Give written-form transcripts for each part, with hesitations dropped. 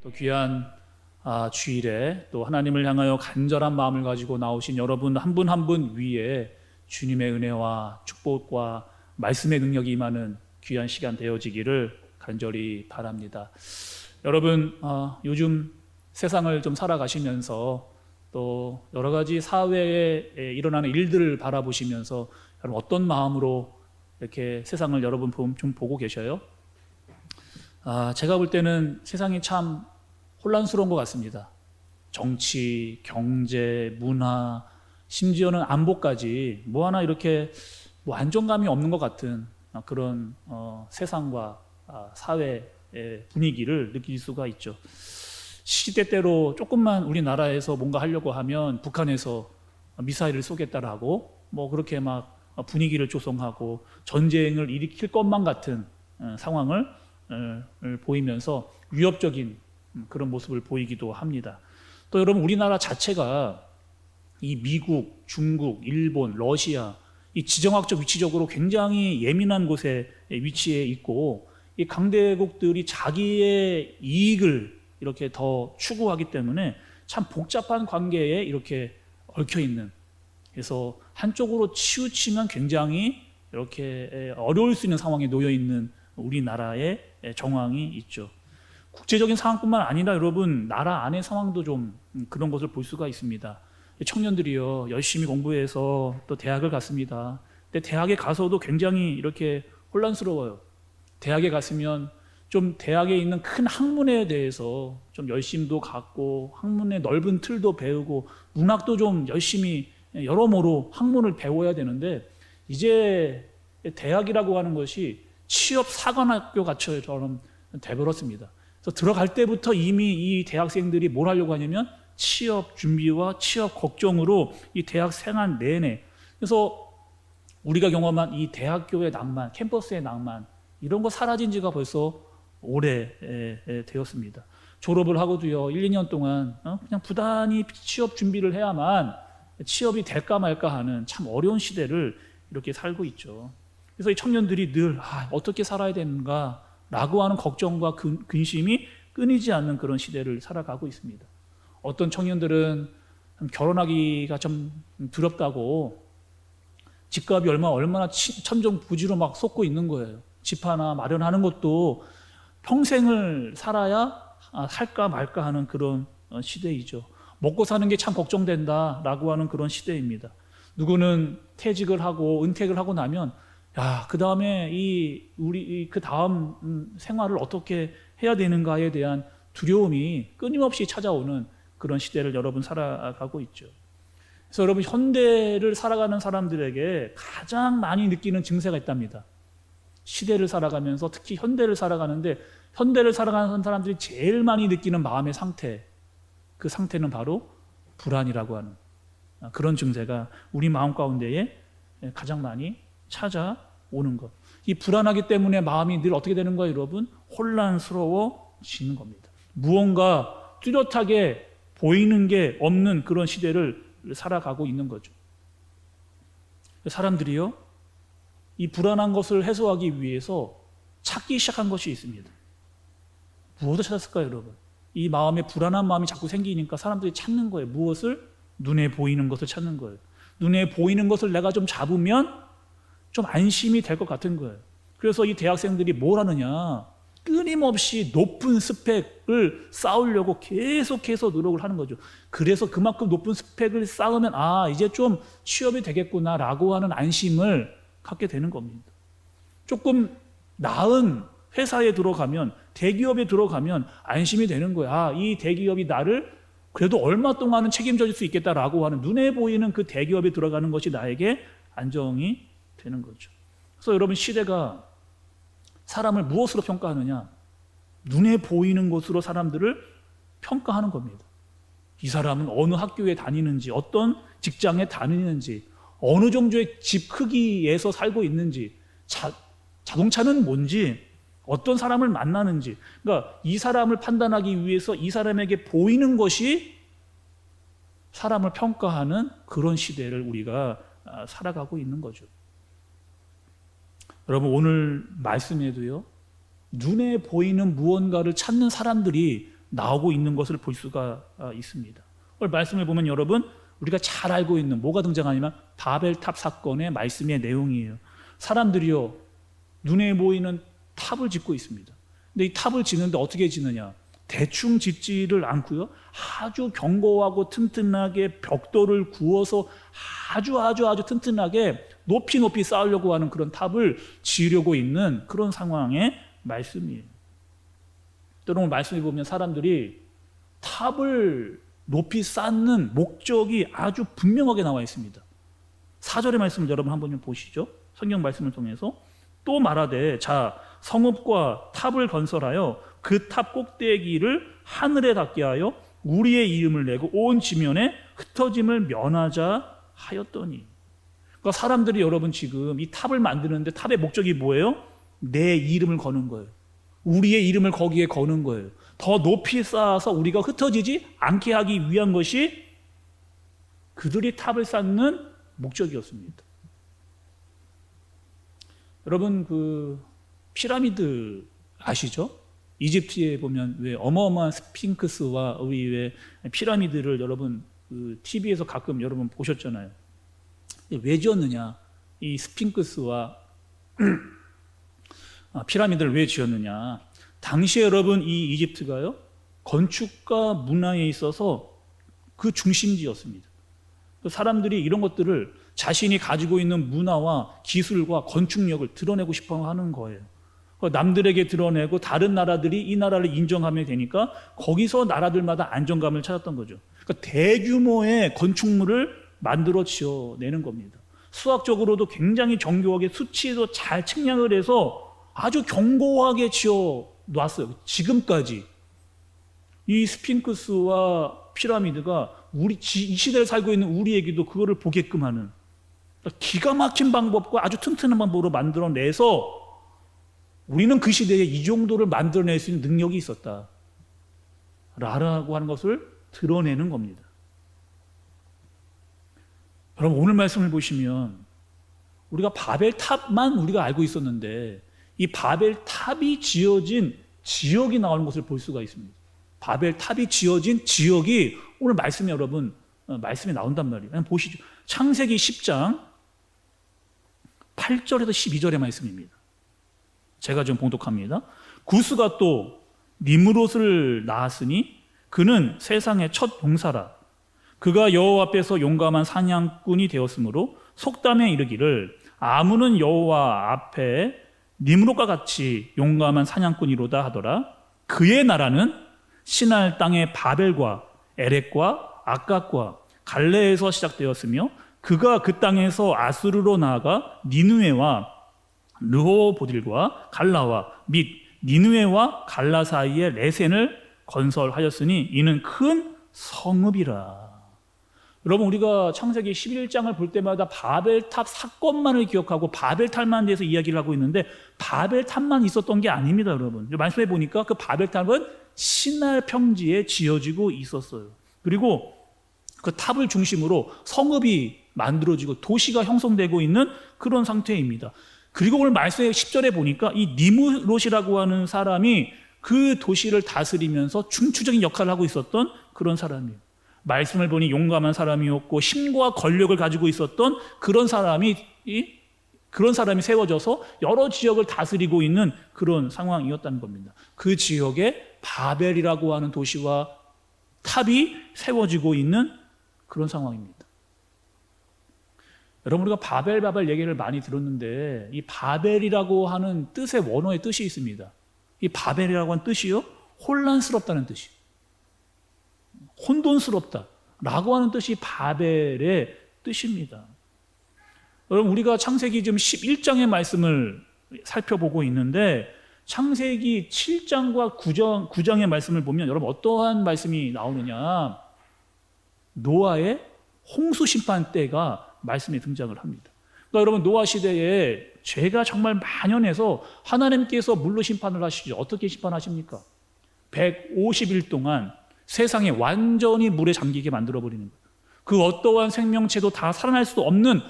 또 귀한 주일에 또 하나님을 향하여 간절한 마음을 가지고 나오신 여러분 한 분 한 분 위에 주님의 은혜와 축복과 말씀의 능력이 임하는 귀한 시간 되어지기를 간절히 바랍니다. 여러분 요즘 세상을 좀 살아가시면서 또 여러 가지 사회에 일어나는 일들을 바라보시면서 여러분 어떤 마음으로 이렇게 세상을 여러분 좀 보고 계셔요? 제가 볼 때는 세상이 참 혼란스러운 것 같습니다. 정치, 경제, 문화, 심지어는 안보까지 뭐 하나 이렇게 안정감이 없는 것 같은 그런 세상과 사회의 분위기를 느낄 수가 있죠. 시대때로 조금만 우리나라에서 뭔가 하려고 하면 북한에서 미사일을 쏘겠다라고 뭐 그렇게 막 분위기를 조성하고 전쟁을 일으킬 것만 같은 상황을 보이면서 위협적인 그런 모습을 보이기도 합니다. 또 여러분 우리나라 자체가 이 미국, 중국, 일본, 러시아 이 지정학적 위치적으로 굉장히 예민한 곳에 위치해 있고 이 강대국들이 자기의 이익을 이렇게 더 추구하기 때문에 참 복잡한 관계에 이렇게 얽혀 있는, 그래서 한쪽으로 치우치면 굉장히 이렇게 어려울 수 있는 상황에 놓여 있는 우리나라의 정황이 있죠. 국제적인 상황뿐만 아니라 여러분 나라 안의 상황도 좀 그런 것을 볼 수가 있습니다. 청년들이요 열심히 공부해서 또 대학을 갔습니다. 근데 대학에 가서도 굉장히 이렇게 혼란스러워요. 대학에 갔으면 좀 대학에 있는 큰 학문에 대해서 좀 열심도 갖고 학문의 넓은 틀도 배우고 문학도 좀 열심히 여러모로 학문을 배워야 되는데 이제 대학이라고 하는 것이 취업 사관학교 같처럼 돼버렸습니다. 그래서 들어갈 때부터 이미 이 대학생들이 뭘 하려고 하냐면 취업 준비와 취업 걱정으로 이 대학 생활 내내, 그래서 우리가 경험한 이 대학교의 낭만, 캠퍼스의 낭만 이런 거 사라진 지가 벌써 오래되었습니다. 졸업을 하고도요 1, 2년 동안 그냥 부단히 취업 준비를 해야만 취업이 될까 말까 하는 참 어려운 시대를 이렇게 살고 있죠. 그래서 이 청년들이 늘 어떻게 살아야 되는가 라고 하는 걱정과 근심이 끊이지 않는 그런 시대를 살아가고 있습니다. 어떤 청년들은 결혼하기가 좀 두렵다고 집값이 얼마나 천정부지로 막 솟고 있는 거예요. 집 하나 마련하는 것도 평생을 살아야 살까 말까 하는 그런 시대이죠. 먹고 사는 게 참 걱정된다라고 하는 그런 시대입니다. 누구는 퇴직을 하고 은퇴를 하고 나면 그 다음에 그 다음 생활을 어떻게 해야 되는가에 대한 두려움이 끊임없이 찾아오는 그런 시대를 여러분 살아가고 있죠. 그래서 여러분 현대를 살아가는 사람들에게 가장 많이 느끼는 증세가 있답니다. 시대를 살아가면서 특히 현대를 살아가는데 현대를 살아가는 사람들이 제일 많이 느끼는 마음의 상태, 그 상태는 바로 불안이라고 하는 그런 증세가 우리 마음 가운데에 가장 많이 찾아오는 것. 이 불안하기 때문에 마음이 늘 어떻게 되는 거예요, 여러분? 혼란스러워지는 겁니다. 무언가 뚜렷하게 보이는 게 없는 그런 시대를 살아가고 있는 거죠. 사람들이요, 이 불안한 것을 해소하기 위해서 찾기 시작한 것이 있습니다. 무엇을 찾았을까요, 여러분? 이 마음에 불안한 마음이 자꾸 생기니까 사람들이 찾는 거예요. 무엇을? 눈에 보이는 것을 찾는 거예요. 눈에 보이는 것을 내가 좀 잡으면 좀 안심이 될 것 같은 거예요. 그래서 이 대학생들이 뭘 하느냐? 끊임없이 높은 스펙을 쌓으려고 계속해서 노력을 하는 거죠. 그래서 그만큼 높은 스펙을 쌓으면 이제 좀 취업이 되겠구나라고 하는 안심을 갖게 되는 겁니다. 조금 나은 회사에 들어가면, 대기업에 들어가면 안심이 되는 거야. 이 대기업이 나를 그래도 얼마 동안은 책임져 줄 수 있겠다라고 하는 눈에 보이는 그 대기업에 들어가는 것이 나에게 안정이 되는 거죠. 그래서 여러분 시대가 사람을 무엇으로 평가하느냐? 눈에 보이는 것으로 사람들을 평가하는 겁니다. 이 사람은 어느 학교에 다니는지, 어떤 직장에 다니는지, 어느 정도의 집 크기에서 살고 있는지, 자동차는 뭔지, 어떤 사람을 만나는지, 그러니까 이 사람을 판단하기 위해서 이 사람에게 보이는 것이 사람을 평가하는 그런 시대를 우리가 살아가고 있는 거죠. 여러분, 오늘 말씀에도요, 눈에 보이는 무언가를 찾는 사람들이 나오고 있는 것을 볼 수가 있습니다. 오늘 말씀을 보면 여러분, 우리가 잘 알고 있는 뭐가 등장하냐면 바벨탑 사건의 말씀의 내용이에요. 사람들이요, 눈에 보이는 탑을 짓고 있습니다. 근데 이 탑을 짓는데 어떻게 짓느냐? 대충 짓지를 않고요, 아주 견고하고 튼튼하게 벽돌을 구워서 아주 튼튼하게 높이 쌓으려고 하는 그런 탑을 지으려고 있는 그런 상황의 말씀이에요. 여러분, 말씀해 보면 사람들이 탑을 높이 쌓는 목적이 아주 분명하게 나와 있습니다. 4절의 말씀을 여러분 한번 좀 보시죠. 성경 말씀을 통해서 또 말하되 자 성읍과 탑을 건설하여 그 탑 꼭대기를 하늘에 닿게 하여 우리의 이름을 내고 온 지면에 흩어짐을 면하자 하였더니. 그러니까 사람들이 여러분 지금 이 탑을 만드는데 탑의 목적이 뭐예요? 내 이름을 거는 거예요. 우리의 이름을 거기에 거는 거예요. 더 높이 쌓아서 우리가 흩어지지 않게 하기 위한 것이 그들이 탑을 쌓는 목적이었습니다. 여러분, 그 피라미드 아시죠? 이집트에 보면 왜 어마어마한 스핑크스와 우리 왜 피라미드를 여러분 그 TV에서 가끔 여러분 보셨잖아요. 왜 지었느냐? 이 스핑크스와 피라미드를 왜 지었느냐? 당시에 여러분 이 이집트가요, 건축과 문화에 있어서 그 중심지였습니다. 사람들이 이런 것들을 자신이 가지고 있는 문화와 기술과 건축력을 드러내고 싶어 하는 거예요. 남들에게 드러내고 다른 나라들이 이 나라를 인정하면 되니까 거기서 나라들마다 안정감을 찾았던 거죠. 그러니까 대규모의 건축물을 만들어 지어내는 겁니다. 수학적으로도 굉장히 정교하게 수치도 잘 측량을 해서 아주 견고하게 지어 놨어요. 지금까지 이 스핑크스와 피라미드가 이 시대를 살고 있는 우리에게도 그거를 보게끔 하는 기가 막힌 방법과 아주 튼튼한 방법으로 만들어내서 우리는 그 시대에 이 정도를 만들어낼 수 있는 능력이 있었다 라고 하는 것을 드러내는 겁니다. 여러분, 오늘 말씀을 보시면 우리가 바벨탑만 우리가 알고 있었는데 이 바벨탑이 지어진 지역이 나오는 것을 볼 수가 있습니다. 바벨탑이 지어진 지역이 오늘 말씀에 여러분 말씀에 나온단 말이에요. 한번 보시죠. 창세기 10장 8절에서 12절의 말씀입니다. 제가 좀 봉독합니다. 구스가 또 니므롯을 낳았으니 그는 세상의 첫 용사라. 그가 여호와 앞에서 용감한 사냥꾼이 되었으므로 속담에 이르기를 아무는 여호와 앞에 니므롯과 같이 용감한 사냥꾼이로다 하더라. 그의 나라는 시날 땅의 바벨과 에렉과 악각과 갈레에서 시작되었으며 그가 그 땅에서 아수르로 나아가 니느웨와 르호보딜과 갈라와 및 니느웨와 갈라 사이에 레센을 건설하였으니 이는 큰 성읍이라. 여러분, 우리가 창세기 11장을 볼 때마다 바벨탑 사건만을 기억하고 바벨탑만 대해서 이야기를 하고 있는데 바벨탑만 있었던 게 아닙니다. 여러분, 말씀해 보니까 그 바벨탑은 시날 평지에 지어지고 있었어요. 그리고 그 탑을 중심으로 성읍이 만들어지고 도시가 형성되고 있는 그런 상태입니다. 그리고 오늘 말씀의 10절에 보니까 이 니므롯이라고 하는 사람이 그 도시를 다스리면서 중추적인 역할을 하고 있었던 그런 사람이에요. 말씀을 보니 용감한 사람이었고 힘과 권력을 가지고 있었던 그런 사람이 세워져서 여러 지역을 다스리고 있는 그런 상황이었다는 겁니다. 그 지역에 바벨이라고 하는 도시와 탑이 세워지고 있는 그런 상황입니다. 여러분, 우리가 바벨 얘기를 많이 들었는데 이 바벨이라고 하는 뜻의 원어의 뜻이 있습니다. 이 바벨이라고 하는 뜻이요, 혼란스럽다는 뜻이, 혼돈스럽다라고 하는 뜻이 바벨의 뜻입니다. 여러분, 우리가 창세기 지금 11장의 말씀을 살펴보고 있는데 창세기 7장과 9장의 말씀을 보면 여러분 어떠한 말씀이 나오느냐, 노아의 홍수 심판 때가 말씀에 등장을 합니다. 그러니까 여러분, 노아 시대에 죄가 정말 만연해서 하나님께서 물로 심판을 하시죠. 어떻게 심판하십니까? 150일 동안 세상에 완전히 물에 잠기게 만들어버리는 거예요. 그 어떠한 생명체도 다 살아날 수 없는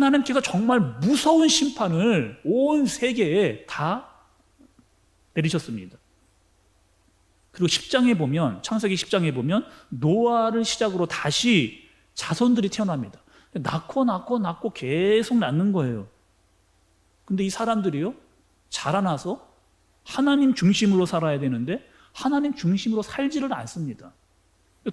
하나님께서 정말 무서운 심판을 온 세계에 다 내리셨습니다. 그리고 10장에 보면, 창세기 10장에 보면 노아를 시작으로 다시 자손들이 태어납니다. 낳고 계속 낳는 거예요. 근데 이 사람들이요, 자라나서 하나님 중심으로 살아야 되는데 하나님 중심으로 살지를 않습니다.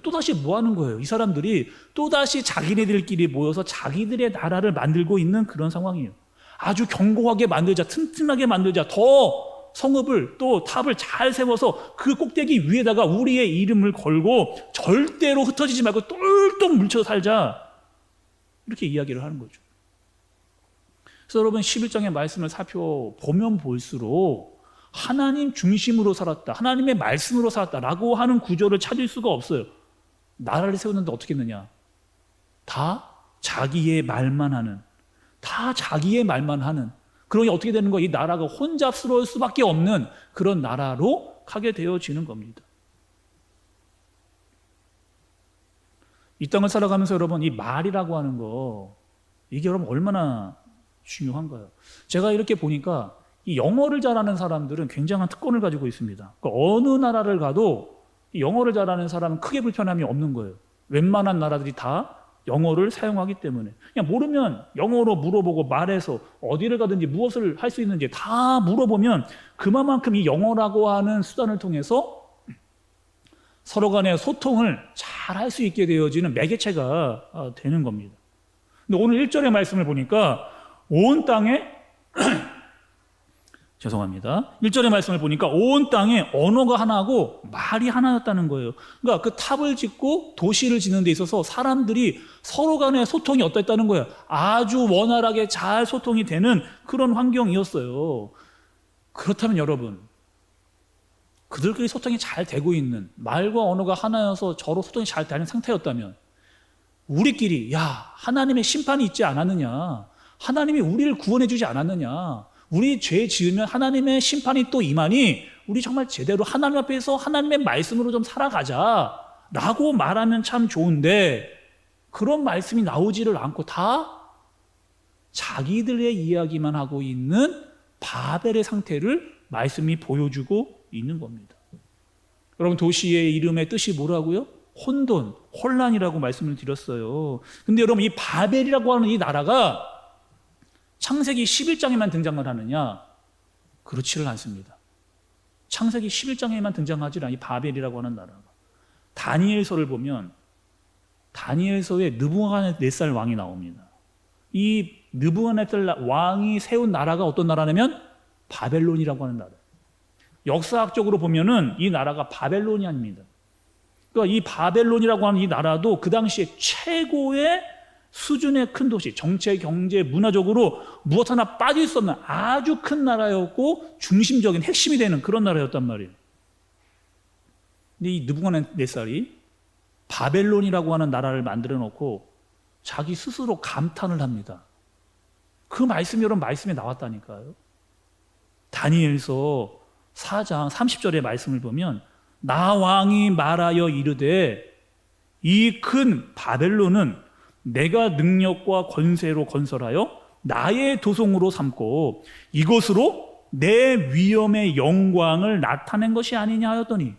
또다시 뭐 하는 거예요? 이 사람들이 또다시 자기네들끼리 모여서 자기들의 나라를 만들고 있는 그런 상황이에요. 아주 견고하게 만들자, 튼튼하게 만들자, 더 성읍을 또 탑을 잘 세워서 그 꼭대기 위에다가 우리의 이름을 걸고 절대로 흩어지지 말고 똘똘 뭉쳐 살자, 이렇게 이야기를 하는 거죠. 그래서 여러분 11장의 말씀을 살펴보면 볼수록 하나님 중심으로 살았다, 하나님의 말씀으로 살았다라고 하는 구조를 찾을 수가 없어요. 나라를 세우는데 어떻게 했느냐? 다 자기의 말만 하는, 다 자기의 말만 하는, 그러니 어떻게 되는 거예요? 이 나라가 혼잡스러울 수밖에 없는 그런 나라로 가게 되어지는 겁니다. 이 땅을 살아가면서 여러분, 이 말이라고 하는 거, 이게 여러분 얼마나 중요한가요? 제가 이렇게 보니까 이 영어를 잘하는 사람들은 굉장한 특권을 가지고 있습니다. 그러니까 어느 나라를 가도 이 영어를 잘하는 사람은 크게 불편함이 없는 거예요. 웬만한 나라들이 다 영어를 사용하기 때문에 그냥 모르면 영어로 물어보고 말해서 어디를 가든지 무엇을 할 수 있는지 다 물어보면 그만큼 이 영어라고 하는 수단을 통해서 서로 간의 소통을 잘 할 수 있게 되어지는 매개체가 되는 겁니다. 근데 오늘 1절의 말씀을 보니까 온 땅에 죄송합니다. 1절의 말씀을 보니까 온 땅에 언어가 하나고 말이 하나였다는 거예요. 그러니까 그 탑을 짓고 도시를 짓는 데 있어서 사람들이 서로 간의 소통이 어땠다는 거예요. 아주 원활하게 잘 소통이 되는 그런 환경이었어요. 그렇다면 여러분, 그들끼리 소통이 잘 되고 있는, 말과 언어가 하나여서 서로 소통이 잘 되는 상태였다면 우리끼리, 야, 하나님의 심판이 있지 않았느냐, 하나님이 우리를 구원해 주지 않았느냐, 우리 죄 지으면 하나님의 심판이 또 임하니 우리 정말 제대로 하나님 앞에서 하나님의 말씀으로 좀 살아가자 라고 말하면 참 좋은데, 그런 말씀이 나오지를 않고 다 자기들의 이야기만 하고 있는 바벨의 상태를 말씀이 보여주고 있는 겁니다. 여러분, 도시의 이름의 뜻이 뭐라고요? 혼돈, 혼란이라고 말씀을 드렸어요. 근데 여러분, 이 바벨이라고 하는 이 나라가 창세기 11장에만 등장을 하느냐? 그렇지를 않습니다. 창세기 11장에만 등장하지 않아, 이 바벨이라고 하는 나라가. 다니엘서를 보면 다니엘서에 느부갓네살 왕이 나옵니다. 이 느부갓네살 왕이 세운 나라가 어떤 나라냐면 바벨론이라고 하는 나라. 역사학적으로 보면은 이 나라가 바벨론이 아닙니다. 그러니까 이 바벨론이라고 하는 이 나라도 그 당시에 최고의 수준의 큰 도시, 정치, 경제, 문화적으로 무엇 하나 빠질 수 없는 아주 큰 나라였고 중심적인 핵심이 되는 그런 나라였단 말이에요. 근데 이 느부갓네살이 바벨론이라고 하는 나라를 만들어 놓고 자기 스스로 감탄을 합니다. 그 말씀이 여러분 말씀에 나왔다니까요. 다니엘서 4장 30절의 말씀을 보면 나 왕이 말하여 이르되 이 큰 바벨론은 내가 능력과 권세로 건설하여 나의 도성으로 삼고 이것으로 내 위엄의 영광을 나타낸 것이 아니냐 하였더니,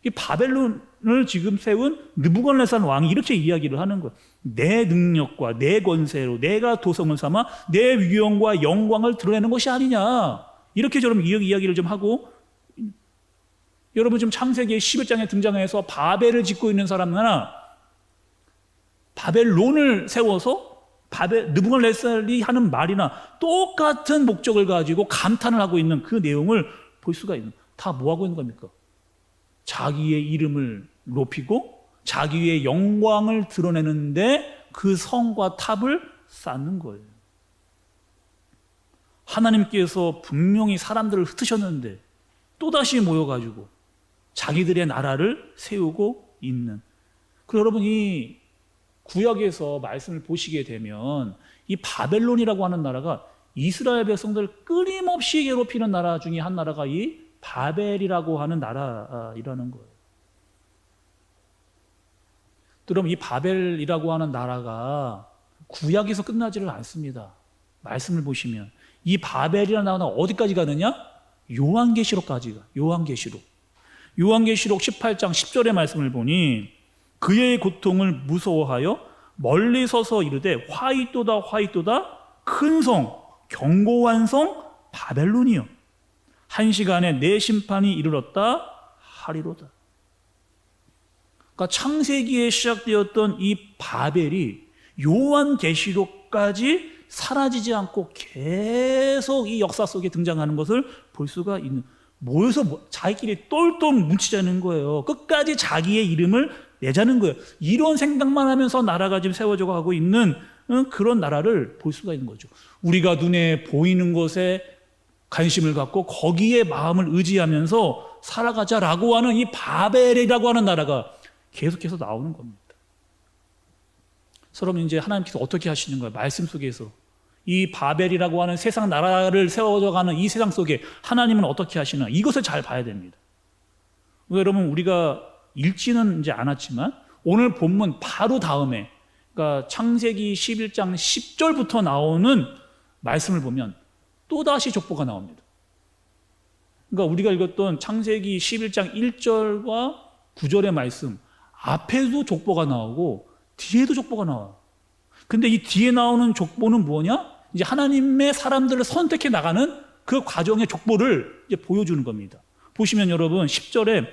이 바벨론을 지금 세운 느부갓네살 왕이 이렇게 이야기를 하는 거예요. 내 능력과 내 권세로 내가 도성을 삼아 내 위엄과 영광을 드러내는 것이 아니냐, 이렇게 저는 이야기를 좀 하고, 여러분 지금 창세기 11장에 등장해서 바벨을 짓고 있는 사람 하나, 바벨론을 세워서 느부갓네살이 하는 말이나 똑같은 목적을 가지고 감탄을 하고 있는 그 내용을 볼 수가 있는, 다 뭐 하고 있는 겁니까? 자기의 이름을 높이고 자기의 영광을 드러내는데 그 성과 탑을 쌓는 거예요. 하나님께서 분명히 사람들을 흩으셨는데 또다시 모여가지고 자기들의 나라를 세우고 있는. 그리고 여러분, 이 구약에서 말씀을 보시게 되면 이 바벨론이라고 하는 나라가 이스라엘 백성들을 끊임없이 괴롭히는 나라 중에 한 나라가 이 바벨이라고 하는 나라이라는 거예요. 그럼 이 바벨이라고 하는 나라가 구약에서 끝나지를 않습니다. 말씀을 보시면 이 바벨이라는 단어가 어디까지 가느냐? 요한계시록까지 가. 요한계시록 18장 10절의 말씀을 보니 그의 고통을 무서워하여 멀리 서서 이르되 화이또다 화이또다 큰 성 견고한 성 바벨론이여 한 시간에 내 심판이 이르렀다 하리로다. 그러니까 창세기에 시작되었던 이 바벨이 요한계시록까지 사라지지 않고 계속 이 역사 속에 등장하는 것을 볼 수가 있는, 모여서 자기끼리 똘똘 뭉치자는 거예요. 끝까지 자기의 이름을 내자는 거예요. 이런 생각만 하면서 나라가 지금 세워져 가고 있는 그런 나라를 볼 수가 있는 거죠. 우리가 눈에 보이는 것에 관심을 갖고 거기에 마음을 의지하면서 살아가자라고 하는 이 바벨이라고 하는 나라가 계속해서 나오는 겁니다. 여러분, 이제 하나님께서 어떻게 하시는 거예요? 말씀 속에서 이 바벨이라고 하는 세상 나라를 세워져가는 이 세상 속에 하나님은 어떻게 하시나, 이것을 잘 봐야 됩니다. 여러분, 우리가 읽지는 이제 않았지만 오늘 본문 바로 다음에, 그러니까 창세기 11장 10절부터 나오는 말씀을 보면 또다시 족보가 나옵니다. 그러니까 우리가 읽었던 창세기 11장 1절과 9절의 말씀 앞에도 족보가 나오고 뒤에도 족보가 나와요. 근데 이 뒤에 나오는 족보는 뭐냐? 이제 하나님의 사람들을 선택해 나가는 그 과정의 족보를 이제 보여주는 겁니다. 보시면 여러분 10절에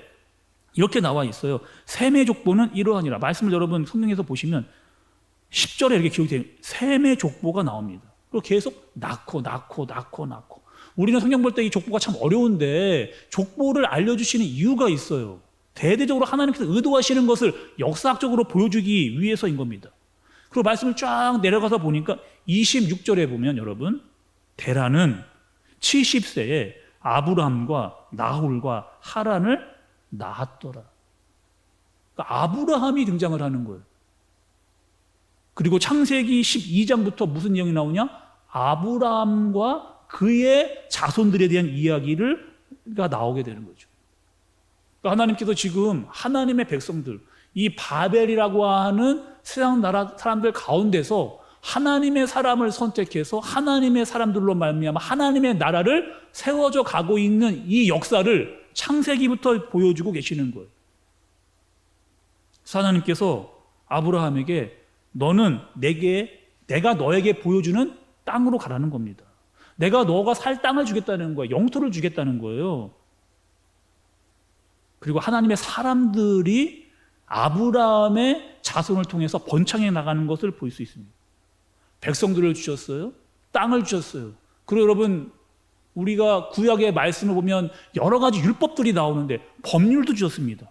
이렇게 나와 있어요. 셈의 족보는 이러하니라. 말씀을 여러분 성경에서 보시면 10절에 이렇게 기록이 돼요. 셈의 족보가 나옵니다. 그리고 계속 낳고. 우리는 성경 볼 때 이 족보가 참 어려운데 족보를 알려주시는 이유가 있어요. 대대적으로 하나님께서 의도하시는 것을 역사학적으로 보여주기 위해서인 겁니다. 그리고 말씀을 쫙 내려가서 보니까 26절에 보면 여러분, 데라는 70세에 아브라함과 나홀과 하란을 낳았더라. 그러니까 아브라함이 등장을 하는 거예요. 그리고 창세기 12장부터 무슨 내용이 나오냐? 아브라함과 그의 자손들에 대한 이야기가 나오게 되는 거죠. 그러니까 하나님께서 지금 하나님의 백성들, 이 바벨이라고 하는 세상 나라 사람들 가운데서 하나님의 사람을 선택해서 하나님의 사람들로 말미암아 하나님의 나라를 세워져 가고 있는 이 역사를 창세기부터 보여주고 계시는 거예요. 하나님께서 아브라함에게 너는 내가 너에게 보여주는 땅으로 가라는 겁니다. 내가 너가 살 땅을 주겠다는 거예요. 영토를 주겠다는 거예요. 그리고 하나님의 사람들이 아브라함의 자손을 통해서 번창해 나가는 것을 볼 수 있습니다. 백성들을 주셨어요. 땅을 주셨어요. 그리고 여러분, 우리가 구약의 말씀을 보면 여러 가지 율법들이 나오는데 법률도 주셨습니다.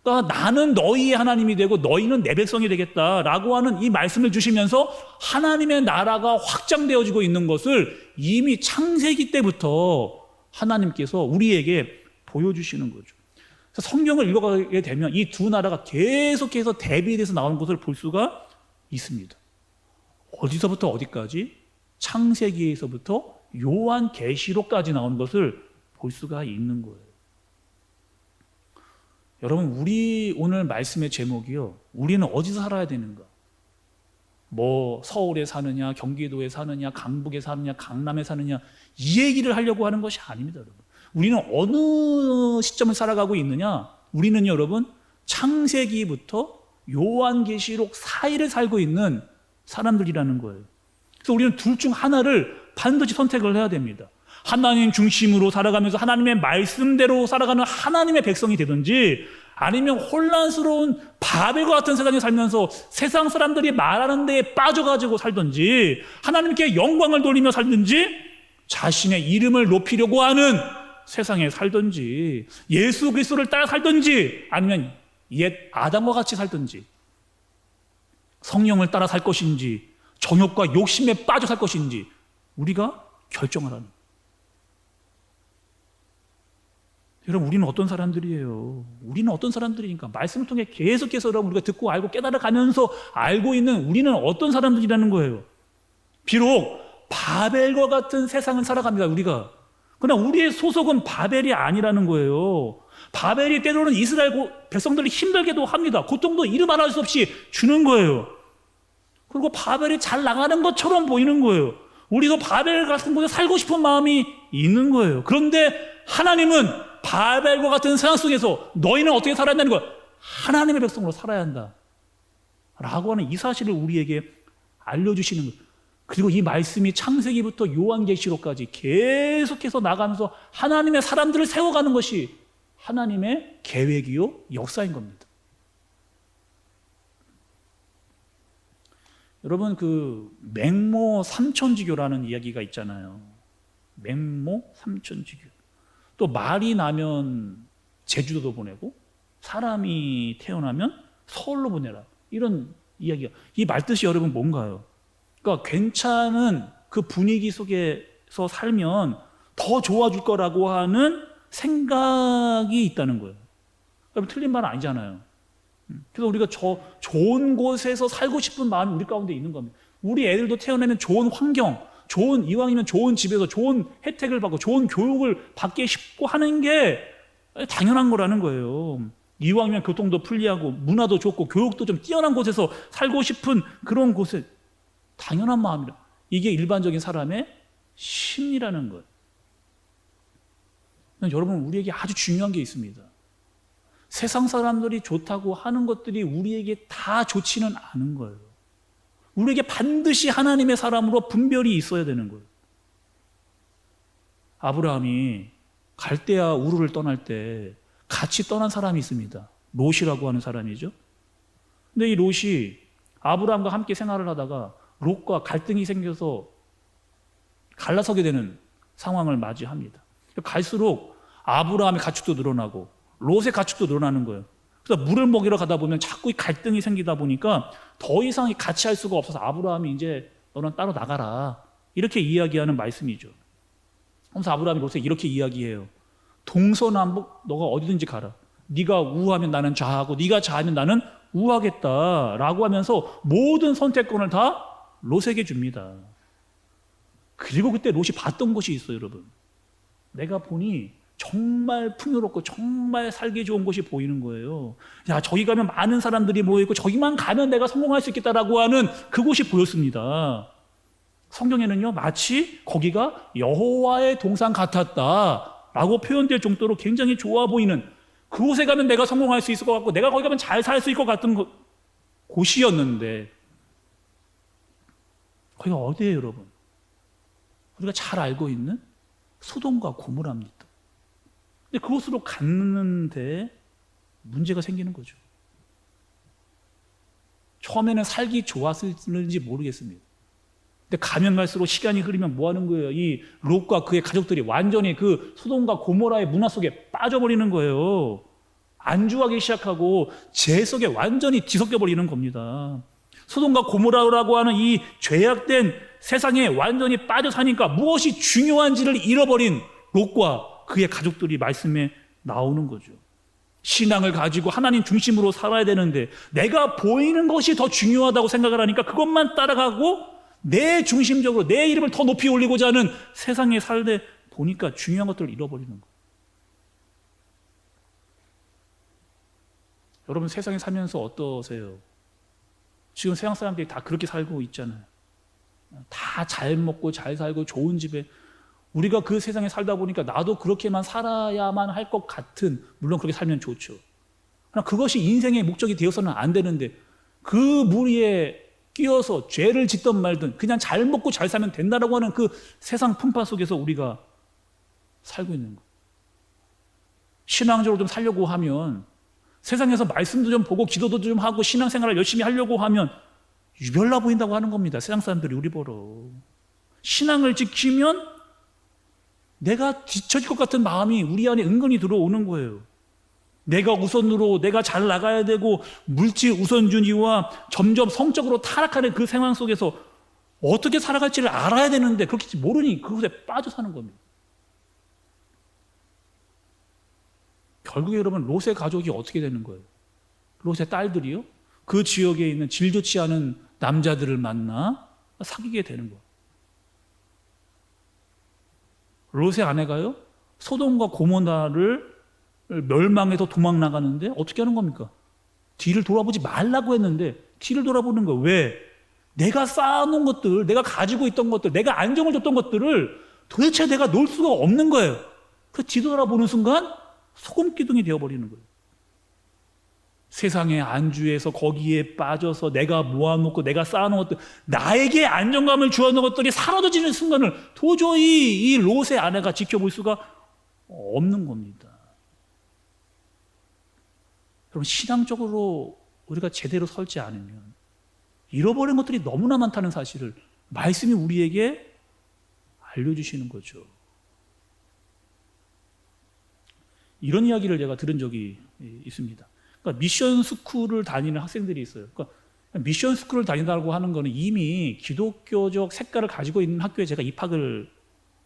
그러니까 나는 너희의 하나님이 되고 너희는 내 백성이 되겠다라고 하는 이 말씀을 주시면서 하나님의 나라가 확장되어지고 있는 것을 이미 창세기 때부터 하나님께서 우리에게 보여주시는 거죠. 그래서 성경을 읽어가게 되면 이 두 나라가 계속해서 대비돼서 나오는 것을 볼 수가 있습니다. 어디서부터 어디까지? 창세기에서부터 요한계시록까지 나오는 것을 볼 수가 있는 거예요. 여러분, 우리 오늘 말씀의 제목이요, 우리는 어디서 살아야 되는가? 뭐 서울에 사느냐, 경기도에 사느냐, 강북에 사느냐, 강남에 사느냐, 이 얘기를 하려고 하는 것이 아닙니다. 여러분, 우리는 어느 시점을 살아가고 있느냐? 우리는 여러분 창세기부터 요한계시록 사이를 살고 있는 사람들이라는 거예요. 그래서 우리는 둘 중 하나를 반드시 선택을 해야 됩니다. 하나님 중심으로 살아가면서 하나님의 말씀대로 살아가는 하나님의 백성이 되든지, 아니면 혼란스러운 바벨과 같은 세상에 살면서 세상 사람들이 말하는 데에 빠져가지고 살든지, 하나님께 영광을 돌리며 살든지, 자신의 이름을 높이려고 하는 세상에 살든지, 예수 그리스도를 따라 살든지, 아니면 옛 아담과 같이 살든지, 성령을 따라 살 것인지 정욕과 욕심에 빠져 살 것인지 우리가 결정하라는. 여러분, 우리는 어떤 사람들이에요? 우리는 어떤 사람들이니까 말씀을 통해 계속해서 여러분 우리가 듣고 알고 깨달아가면서 알고 있는 우리는 어떤 사람들이라는 거예요. 비록 바벨과 같은 세상을 살아갑니다, 우리가. 그러나 우리의 소속은 바벨이 아니라는 거예요. 바벨이 때로는 이스라엘 백성들을 힘들게도 합니다. 고통도 이루 말할 수 없이 주는 거예요. 그리고 바벨이 잘 나가는 것처럼 보이는 거예요. 우리도 바벨 같은 곳에 살고 싶은 마음이 있는 거예요. 그런데 하나님은 바벨과 같은 세상 속에서 너희는 어떻게 살아야 한다는 거야? 하나님의 백성으로 살아야 한다 라고 하는 이 사실을 우리에게 알려주시는 거예요. 그리고 이 말씀이 창세기부터 요한계시록까지 계속해서 나가면서 하나님의 사람들을 세워가는 것이 하나님의 계획이요 역사인 겁니다. 여러분, 그 맹모 삼천지교라는 이야기가 있잖아요. 맹모 삼천지교. 또 말이 나면 제주도도 보내고 사람이 태어나면 서울로 보내라, 이런 이야기가. 이 말뜻이 여러분 뭔가요? 그러니까 괜찮은 그 분위기 속에서 살면 더 좋아질 거라고 하는 생각이 있다는 거예요. 여러분, 틀린 말은 아니잖아요. 그래서 우리가 좋은 곳에서 살고 싶은 마음이 우리 가운데 있는 겁니다. 우리 애들도 태어나면 좋은 환경, 이왕이면 좋은 집에서 좋은 혜택을 받고 좋은 교육을 받게 싶고 하는 게 당연한 거라는 거예요. 이왕이면 교통도 편리하고 문화도 좋고 교육도 좀 뛰어난 곳에서 살고 싶은 그런 곳에 당연한 마음이라. 이게 일반적인 사람의 심리라는 거예요. 여러분, 우리에게 아주 중요한 게 있습니다. 세상 사람들이 좋다고 하는 것들이 우리에게 다 좋지는 않은 거예요. 우리에게 반드시 하나님의 사람으로 분별이 있어야 되는 거예요. 아브라함이 갈대아 우르를 떠날 때 같이 떠난 사람이 있습니다. 롯이라고 하는 사람이죠. 근데 이 롯이 아브라함과 함께 생활을 하다가 롯과 갈등이 생겨서 갈라서게 되는 상황을 맞이합니다. 갈수록 아브라함의 가축도 늘어나고 롯의 가축도 늘어나는 거예요. 그래서 물을 먹이러 가다 보면 자꾸 갈등이 생기다 보니까 더 이상 같이 할 수가 없어서 아브라함이 이제 너는 따로 나가라, 이렇게 이야기하는 말씀이죠. 그래서 아브라함이 롯에 이렇게 이야기해요. 동서남북 너가 어디든지 가라. 네가 우하면 나는 좌하고 네가 좌하면 나는 우하겠다라고 하면서 모든 선택권을 다 롯에게 줍니다. 그리고 그때 롯이 봤던 곳이 있어요, 여러분. 내가 보니 정말 풍요롭고 정말 살기 좋은 곳이 보이는 거예요. 야, 저기 가면 많은 사람들이 모여있고 저기만 가면 내가 성공할 수 있겠다라고 하는 그곳이 보였습니다. 성경에는요, 마치 거기가 여호와의 동산 같았다라고 표현될 정도로 굉장히 좋아 보이는, 그곳에 가면 내가 성공할 수 있을 것 같고 내가 거기 가면 잘 살 수 있을 것 같은 곳이었는데, 거기가 어디예요, 여러분? 우리가 잘 알고 있는 소돔과 고모라입니다. 근데 그곳으로 갔는데 문제가 생기는 거죠. 처음에는 살기 좋았을지 모르겠습니다. 근데 가면 갈수록 시간이 흐르면 뭐 하는 거예요? 이 롯과 그의 가족들이 완전히 그 소돔과 고모라의 문화 속에 빠져버리는 거예요. 안주하기 시작하고 죄 속에 완전히 뒤섞여 버리는 겁니다. 소돔과 고모라라고 하는 이 죄악된 세상에 완전히 빠져 사니까 무엇이 중요한지를 잃어버린 롯과 그의 가족들이 말씀에 나오는 거죠. 신앙을 가지고 하나님 중심으로 살아야 되는데 내가 보이는 것이 더 중요하다고 생각을 하니까 그것만 따라가고 내 중심적으로 내 이름을 더 높이 올리고자 하는 세상에 살다 보니까 중요한 것들을 잃어버리는 거예요. 여러분, 세상에 살면서 어떠세요? 지금 세상 사람들이 다 그렇게 살고 있잖아요. 다 잘 먹고 잘 살고 좋은 집에, 우리가 그 세상에 살다 보니까 나도 그렇게만 살아야만 할 것 같은, 물론 그렇게 살면 좋죠. 그러나 그것이 인생의 목적이 되어서는 안 되는데 그 무리에 끼어서 죄를 짓든 말든 그냥 잘 먹고 잘 살면 된다라고 하는 그 세상 풍파 속에서 우리가 살고 있는 거예요. 신앙적으로 좀 살려고 하면, 세상에서 말씀도 좀 보고 기도도 좀 하고 신앙생활을 열심히 하려고 하면 유별나 보인다고 하는 겁니다. 세상 사람들이 우리 보러. 신앙을 지키면 내가 뒤처질 것 같은 마음이 우리 안에 은근히 들어오는 거예요. 내가 우선으로, 내가 잘 나가야 되고 물질 우선주의와 점점 성적으로 타락하는 그 상황 속에서 어떻게 살아갈지를 알아야 되는데 그렇게 모르니 그곳에 빠져 사는 겁니다. 결국에 여러분, 롯의 가족이 어떻게 되는 거예요? 롯의 딸들이요? 그 지역에 있는 질 좋지 않은 남자들을 만나 사귀게 되는 거예요. 롯의 아내가요, 소돔과 고모라를 멸망해서 도망 나가는데 어떻게 하는 겁니까? 뒤를 돌아보지 말라고 했는데 뒤를 돌아보는 거예요. 왜? 내가 쌓아놓은 것들, 내가 가지고 있던 것들, 내가 안정을 줬던 것들을 도대체 내가 놓을 수가 없는 거예요. 그 뒤돌아보는 순간 소금 기둥이 되어버리는 거예요. 세상의 안주에서 거기에 빠져서 내가 모아놓고 내가 쌓아놓은 것들, 나에게 안정감을 주어놓은 것들이 사라져지는 순간을 도저히 이 롯의 아내가 지켜볼 수가 없는 겁니다. 그럼 신앙적으로 우리가 제대로 설지 않으면 잃어버린 것들이 너무나 많다는 사실을 말씀이 우리에게 알려주시는 거죠. 이런 이야기를 제가 들은 적이 있습니다. 그러니까 미션 스쿨을 다니는 학생들이 있어요. 그러니까 미션 스쿨을 다닌다고 하는 거는 이미 기독교적 색깔을 가지고 있는 학교에 제가 입학을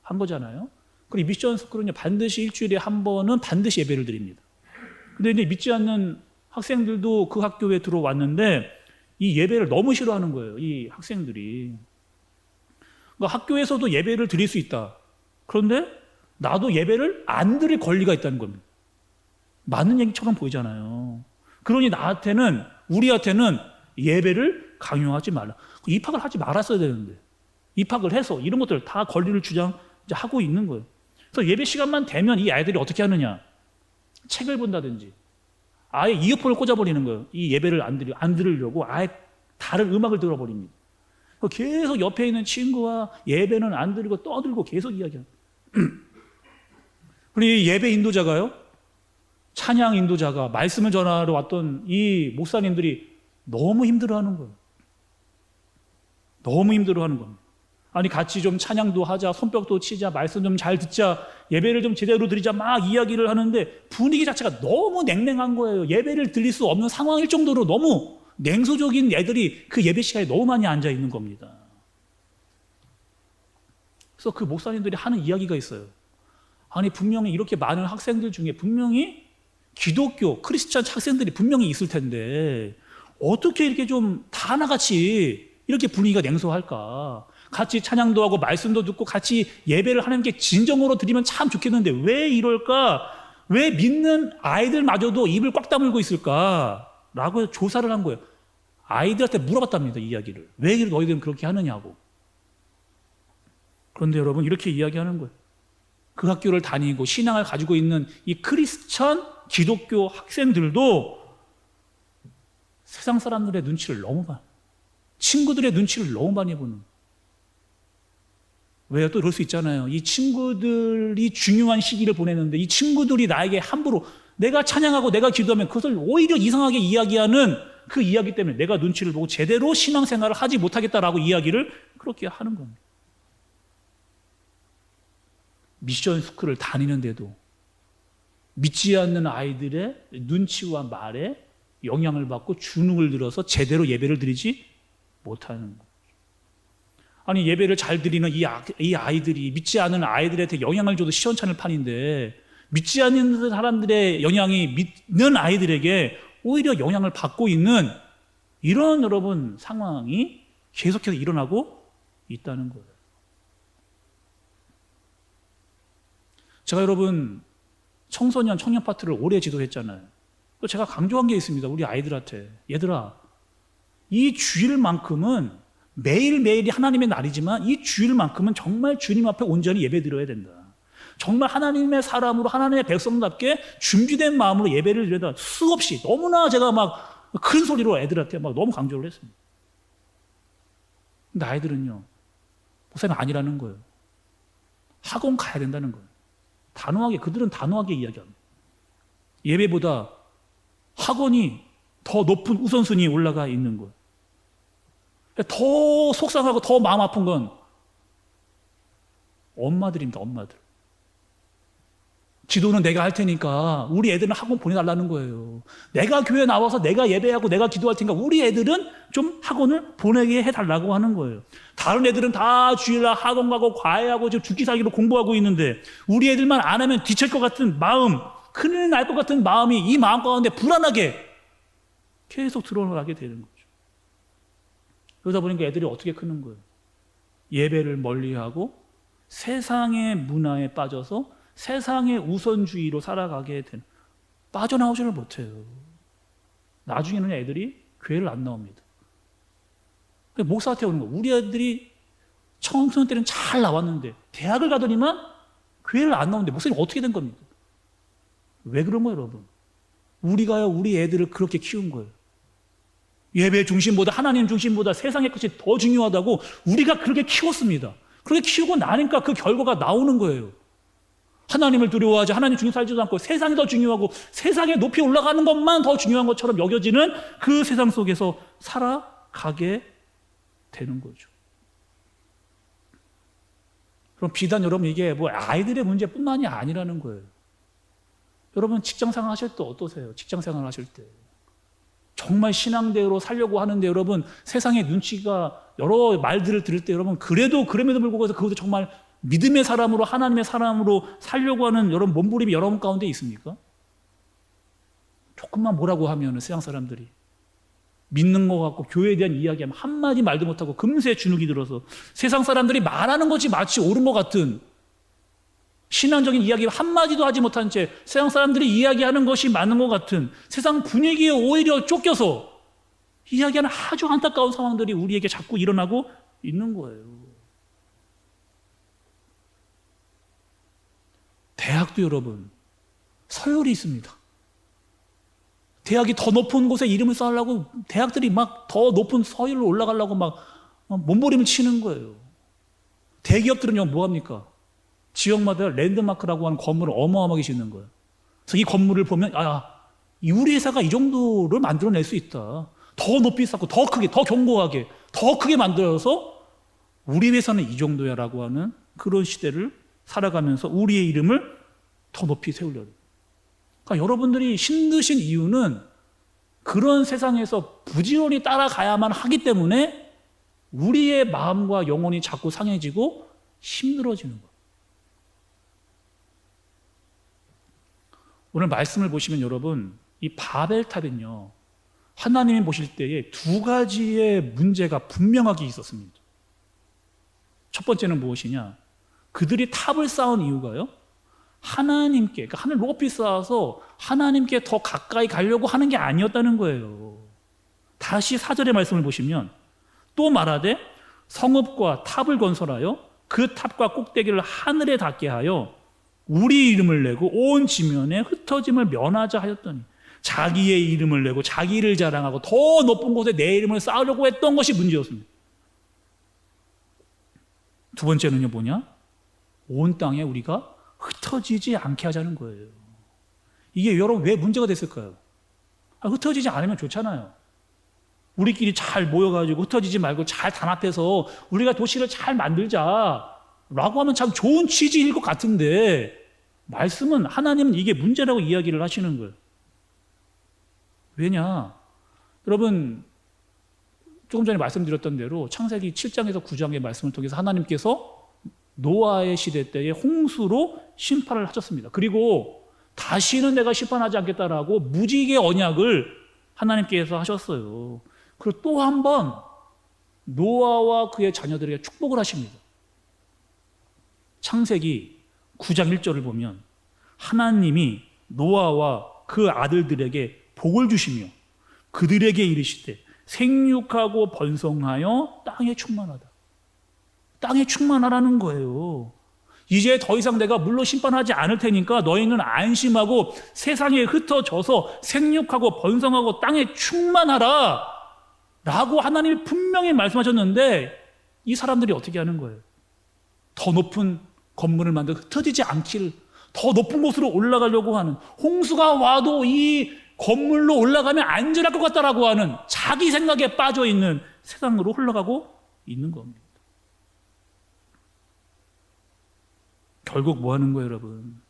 한 거잖아요. 그리고 미션 스쿨은 반드시 일주일에 한 번은 반드시 예배를 드립니다. 근데 이제 믿지 않는 학생들도 그 학교에 들어왔는데 이 예배를 너무 싫어하는 거예요. 이 학생들이. 그러니까 학교에서도 예배를 드릴 수 있다. 그런데 나도 예배를 안 드릴 권리가 있다는 겁니다. 맞는 얘기처럼 보이잖아요. 그러니 우리한테는 예배를 강요하지 말라. 입학을 하지 말았어야 되는데 입학을 해서 이런 것들 다 권리를 주장하고 있는 거예요. 그래서 예배 시간만 되면 이 아이들이 어떻게 하느냐? 책을 본다든지 아예 이어폰을 꽂아버리는 거예요. 이 예배를 안 들으려고 아예 다른 음악을 들어버립니다. 계속 옆에 있는 친구와 예배는 안 드리고 떠들고 계속 이야기합니다. 우리 예배 인도자가요, 찬양 인도자가 말씀을 전하러 왔던 이 목사님들이 너무 힘들어하는 거예요. 너무 힘들어하는 겁니다. 아니 같이 좀 찬양도 하자, 손뼉도 치자, 말씀 좀 잘 듣자, 예배를 좀 제대로 드리자 막 이야기를 하는데 분위기 자체가 너무 냉랭한 거예요. 예배를 드릴 수 없는 상황일 정도로 너무 냉소적인 애들이 그 예배 시간에 너무 많이 앉아 있는 겁니다. 그래서 그 목사님들이 하는 이야기가 있어요. 아니 분명히 이렇게 많은 학생들 중에 분명히 기독교, 크리스찬 학생들이 분명히 있을 텐데 어떻게 이렇게 좀 다 하나같이 이렇게 분위기가 냉소할까? 같이 찬양도 하고 말씀도 듣고 같이 예배를 하는 게 진정으로 드리면 참 좋겠는데 왜 이럴까? 왜 믿는 아이들마저도 입을 꽉 다물고 있을까? 라고 조사를 한 거예요. 아이들한테 물어봤답니다, 이 이야기를. 왜 너희들은 그렇게 하느냐고. 그런데 여러분 이렇게 이야기하는 거예요. 그 학교를 다니고 신앙을 가지고 있는 이 크리스천 기독교 학생들도 세상 사람들의 눈치를 너무 많이, 친구들의 눈치를 너무 많이 보는. 왜 또 그럴 수 있잖아요. 이 친구들이 중요한 시기를 보내는데 이 친구들이 나에게 함부로 내가 찬양하고 내가 기도하면 그것을 오히려 이상하게 이야기하는 그 이야기 때문에 내가 눈치를 보고 제대로 신앙생활을 하지 못하겠다라고 이야기를 그렇게 하는 겁니다. 미션 스쿨을 다니는데도 믿지 않는 아이들의 눈치와 말에 영향을 받고 주눅을 들어서 제대로 예배를 드리지 못하는 거예요. 아니 예배를 잘 드리는 이 아이들이 믿지 않는 아이들한테 영향을 줘도 시원찮을 판인데 믿지 않는 사람들의 영향이 믿는 아이들에게 오히려 영향을 받고 있는 이런 여러분 상황이 계속해서 일어나고 있다는 거예요. 제가 여러분 청소년 청년 파트를 오래 지도했잖아요. 또 제가 강조한 게 있습니다. 우리 아이들한테 얘들아 이 주일만큼은 매일매일이 하나님의 날이지만 이 주일만큼은 정말 주님 앞에 온전히 예배 드려야 된다. 정말 하나님의 사람으로 하나님의 백성답게 준비된 마음으로 예배를 드려야 된다. 수없이 너무나 제가 막 큰 소리로 애들한테 막 너무 강조를 했습니다. 근데 아이들은요 목사님 아니라는 거예요. 학원 가야 된다는 거예요. 그들은 단호하게 이야기합니다. 예배보다 학원이 더 높은 우선순위에 올라가 있는 거예요. 더 속상하고 더 마음 아픈 건 엄마들입니다. 엄마들. 지도는 내가 할 테니까 우리 애들은 학원 보내달라는 거예요. 내가 교회 나와서 내가 예배하고 내가 기도할 테니까 우리 애들은 좀 학원을 보내게 해달라고 하는 거예요. 다른 애들은 다 주일날 학원 가고 과외하고 지금 죽기 살기로 공부하고 있는데 우리 애들만 안 하면 뒤칠 것 같은 마음, 큰일 날 것 같은 마음이 이 마음 가운데 불안하게 계속 드러나게 되는 거죠. 그러다 보니까 애들이 어떻게 크는 거예요? 예배를 멀리하고 세상의 문화에 빠져서 세상의 우선주의로 살아가게 되는, 빠져나오지를 못해요. 나중에는 애들이 교회를 안 나옵니다. 목사한테 오는 거. 우리 애들이 청소년 때는 잘 나왔는데 대학을 가더니만 교회를 안 나오는데 목사님 어떻게 된 겁니까? 왜 그런 거예요, 여러분? 우리가요, 우리 애들을 그렇게 키운 거예요. 예배 중심보다, 하나님 중심보다 세상의 것이 더 중요하다고 우리가 그렇게 키웠습니다. 그렇게 키우고 나니까 그 결과가 나오는 거예요. 하나님을 두려워하지, 하나님 중에 살지도 않고 세상이 더 중요하고 세상에 높이 올라가는 것만 더 중요한 것처럼 여겨지는 그 세상 속에서 살아가게 되는 거죠. 그럼 비단 여러분 이게 뭐 아이들의 문제뿐만이 아니라는 거예요. 여러분 직장생활 하실 때 어떠세요? 직장생활 하실 때 정말 신앙대로 살려고 하는데 여러분 세상의 눈치가 여러 말들을 들을 때 여러분 그래도 그럼에도 불구하고 그것도 정말 믿음의 사람으로 하나님의 사람으로 살려고 하는 여러분 몸부림이 여러분 가운데 있습니까? 조금만 뭐라고 하면 세상 사람들이 믿는 것 같고 교회에 대한 이야기하면 한마디 말도 못하고 금세 주눅이 들어서 세상 사람들이 말하는 것이 마치 옳은 것 같은 신앙적인 이야기 한마디도 하지 못한 채 세상 사람들이 이야기하는 것이 맞는 것 같은 세상 분위기에 오히려 쫓겨서 이야기하는 아주 안타까운 상황들이 우리에게 자꾸 일어나고 있는 거예요. 대학도 여러분 서열이 있습니다. 대학이 더 높은 곳에 이름을 쌓으려고 대학들이 막 더 높은 서열로 올라가려고 막 몸부림을 치는 거예요. 대기업들은요 뭐합니까? 지역마다 랜드마크라고 하는 건물을 어마어마하게 짓는 거예요. 그래서 이 건물을 보면 우리 회사가 이 정도를 만들어낼 수 있다. 더 높이 쌓고 더 크게 더 견고하게 더 크게 만들어서 우리 회사는 이 정도야 라고 하는 그런 시대를 살아가면서 우리의 이름을 더 높이 세우려고. 그러니까 여러분들이 힘드신 이유는 그런 세상에서 부지런히 따라가야만 하기 때문에 우리의 마음과 영혼이 자꾸 상해지고 힘들어지는 거예요. 오늘 말씀을 보시면 여러분 이 바벨탑은요 하나님이 보실 때에 두 가지의 문제가 분명하게 있었습니다. 첫 번째는 무엇이냐? 그들이 탑을 쌓은 이유가요 하나님께, 그러니까 하늘 높이 쌓아서 하나님께 더 가까이 가려고 하는 게 아니었다는 거예요. 다시 4절의 말씀을 보시면 또 말하되 성읍과 탑을 건설하여 그 탑과 꼭대기를 하늘에 닿게 하여 우리 이름을 내고 온 지면에 흩어짐을 면하자 하였더니 자기의 이름을 내고 자기를 자랑하고 더 높은 곳에 내 이름을 쌓으려고 했던 것이 문제였습니다. 두 번째는요 뭐냐? 온 땅에 우리가 흩어지지 않게 하자는 거예요. 이게 여러분 왜 문제가 됐을까요? 흩어지지 않으면 좋잖아요. 우리끼리 잘 모여가지고 흩어지지 말고 잘 단합해서 우리가 도시를 잘 만들자라고 하면 참 좋은 취지일 것 같은데 말씀은 하나님은 이게 문제라고 이야기를 하시는 거예요. 왜냐? 여러분 조금 전에 말씀드렸던 대로 창세기 7장에서 9장의 말씀을 통해서 하나님께서 노아의 시대 때에 홍수로 심판을 하셨습니다. 그리고 다시는 내가 심판하지 않겠다라고 무지개 언약을 하나님께서 하셨어요. 그리고 또 한 번 노아와 그의 자녀들에게 축복을 하십니다. 창세기 9장 1절을 보면 하나님이 노아와 그 아들들에게 복을 주시며 그들에게 이르시되 생육하고 번성하여 땅에 충만하다. 땅에 충만하라는 거예요. 이제 더 이상 내가 물로 심판하지 않을 테니까 너희는 안심하고 세상에 흩어져서 생육하고 번성하고 땅에 충만하라 라고 하나님이 분명히 말씀하셨는데 이 사람들이 어떻게 하는 거예요? 더 높은 건물을 만들어 흩어지지 않기를 더 높은 곳으로 올라가려고 하는 홍수가 와도 이 건물로 올라가면 안전할 것 같다라고 하는 자기 생각에 빠져있는 세상으로 흘러가고 있는 겁니다. 결국 뭐 하는 거예요, 여러분?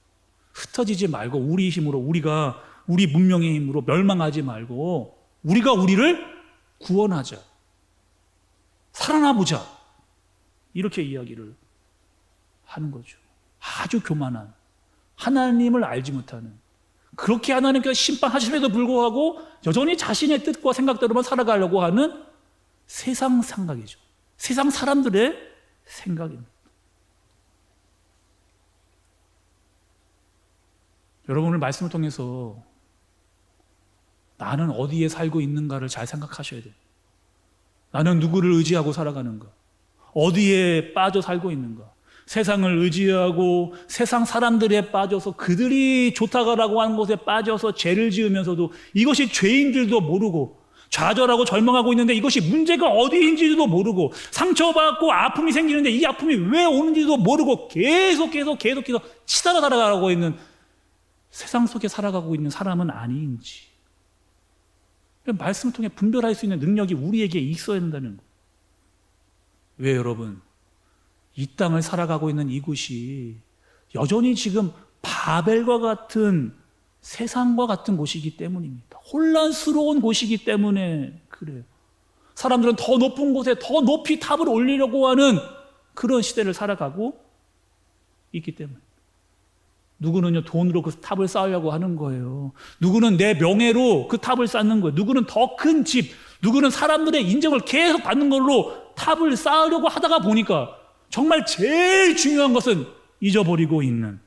흩어지지 말고 우리 힘으로 우리 문명의 힘으로 멸망하지 말고 우리가 우리를 구원하자. 살아나보자. 이렇게 이야기를 하는 거죠. 아주 교만한 하나님을 알지 못하는 그렇게 하나님께서 심판하심에도 불구하고 여전히 자신의 뜻과 생각대로만 살아가려고 하는 세상 생각이죠. 세상 사람들의 생각입니다. 여러분 오늘 말씀을 통해서 나는 어디에 살고 있는가를 잘 생각하셔야 돼요. 나는 누구를 의지하고 살아가는가? 어디에 빠져 살고 있는가? 세상을 의지하고 세상 사람들에 빠져서 그들이 좋다가라고 하는 것에 빠져서 죄를 지으면서도 이것이 죄인들도 모르고 좌절하고 절망하고 있는데 이것이 문제가 어디인지도 모르고 상처받고 아픔이 생기는데 이 아픔이 왜 오는지도 모르고 계속해서 치달아 살아가고 있는 세상 속에 살아가고 있는 사람은 아닌지 말씀을 통해 분별할 수 있는 능력이 우리에게 있어야 된다는 거예요. 왜 여러분? 이 땅을 살아가고 있는 이곳이 여전히 지금 바벨과 같은 세상과 같은 곳이기 때문입니다. 혼란스러운 곳이기 때문에 그래요. 사람들은 더 높은 곳에 더 높이 탑을 올리려고 하는 그런 시대를 살아가고 있기 때문에 누구는요 돈으로 그 탑을 쌓으려고 하는 거예요. 누구는 내 명예로 그 탑을 쌓는 거예요. 누구는 더 큰 집, 누구는 사람들의 인정을 계속 받는 걸로 탑을 쌓으려고 하다가 보니까 정말 제일 중요한 것은 잊어버리고 있는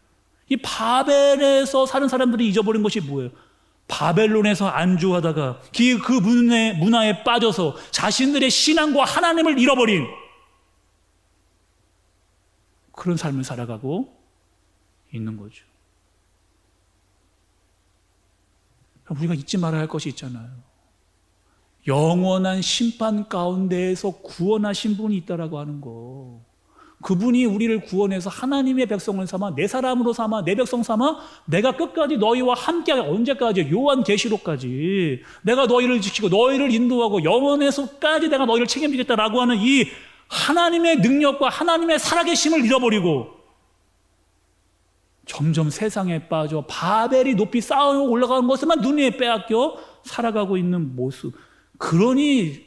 이 바벨에서 사는 사람들이 잊어버린 것이 뭐예요? 바벨론에서 안주하다가 그 문화에 빠져서 자신들의 신앙과 하나님을 잃어버린 그런 삶을 살아가고 있는 거죠. 우리가 잊지 말아야 할 것이 있잖아요. 영원한 심판 가운데에서 구원하신 분이 있다라고 하는 거. 그분이 우리를 구원해서 하나님의 백성을 삼아 내 사람으로 삼아 내 백성 삼아 내가 끝까지 너희와 함께 언제까지? 요한계시록까지 내가 너희를 지키고 너희를 인도하고 영원에서까지 내가 너희를 책임지겠다라고 하는 이 하나님의 능력과 하나님의 살아계심을 잃어버리고 점점 세상에 빠져 바벨이 높이 쌓아 올라가는 것에만 눈에 빼앗겨 살아가고 있는 모습. 그러니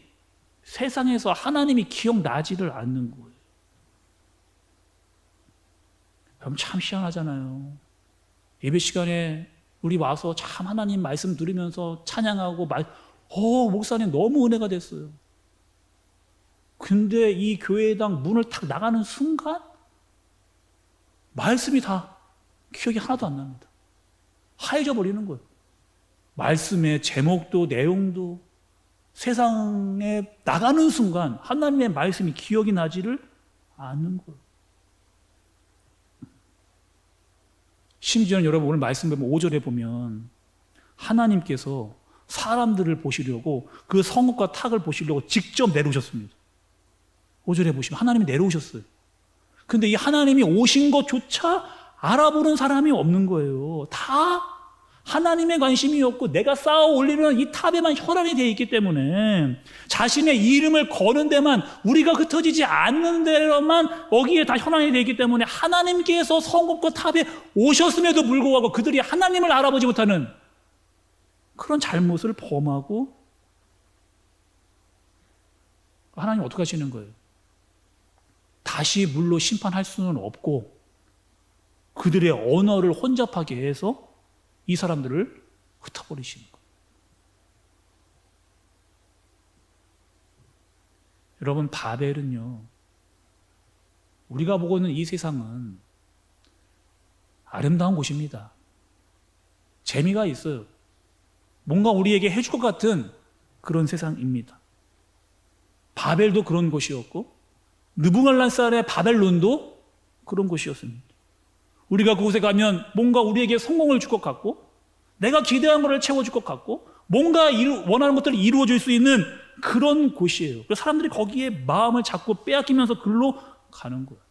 세상에서 하나님이 기억나지를 않는 거예요. 그럼 참 희한하잖아요. 예배 시간에 우리 와서 참 하나님 말씀 들으면서 찬양하고 목사님 너무 은혜가 됐어요. 근데 이 교회당 문을 탁 나가는 순간 말씀이 다 기억이 하나도 안 납니다. 하얘져 버리는 거예요. 말씀의 제목도 내용도 세상에 나가는 순간 하나님의 말씀이 기억이 나지를 않는 거예요. 심지어는 여러분 오늘 말씀 보면 5절에 보면 하나님께서 사람들을 보시려고 그 성읍과 탁을 보시려고 직접 내려오셨습니다. 5절에 보시면 하나님이 내려오셨어요. 근데 이 하나님이 오신 것조차 알아보는 사람이 없는 거예요. 다 하나님의 관심이었고 내가 쌓아 올리는 이 탑에만 혈안이 되어 있기 때문에 자신의 이름을 거는 데만 우리가 흩어지지 않는 데로만 거기에 다 혈안이 되어 있기 때문에 하나님께서 성읍과 탑에 오셨음에도 불구하고 그들이 하나님을 알아보지 못하는 그런 잘못을 범하고 하나님 어떻게 하시는 거예요? 다시 물로 심판할 수는 없고 그들의 언어를 혼잡하게 해서 이 사람들을 흩어버리시는 거예요. 여러분, 바벨은요, 우리가 보고 있는 이 세상은 아름다운 곳입니다. 재미가 있어요. 뭔가 우리에게 해줄 것 같은 그런 세상입니다. 바벨도 그런 곳이었고 느부갓네살의 바벨론도 그런 곳이었습니다. 우리가 그곳에 가면 뭔가 우리에게 성공을 줄 것 같고 내가 기대한 것을 채워줄 것 같고 뭔가 원하는 것들이 이루어질 수 있는 그런 곳이에요. 그래서 사람들이 거기에 마음을 자꾸 빼앗기면서 글로 가는 거예요.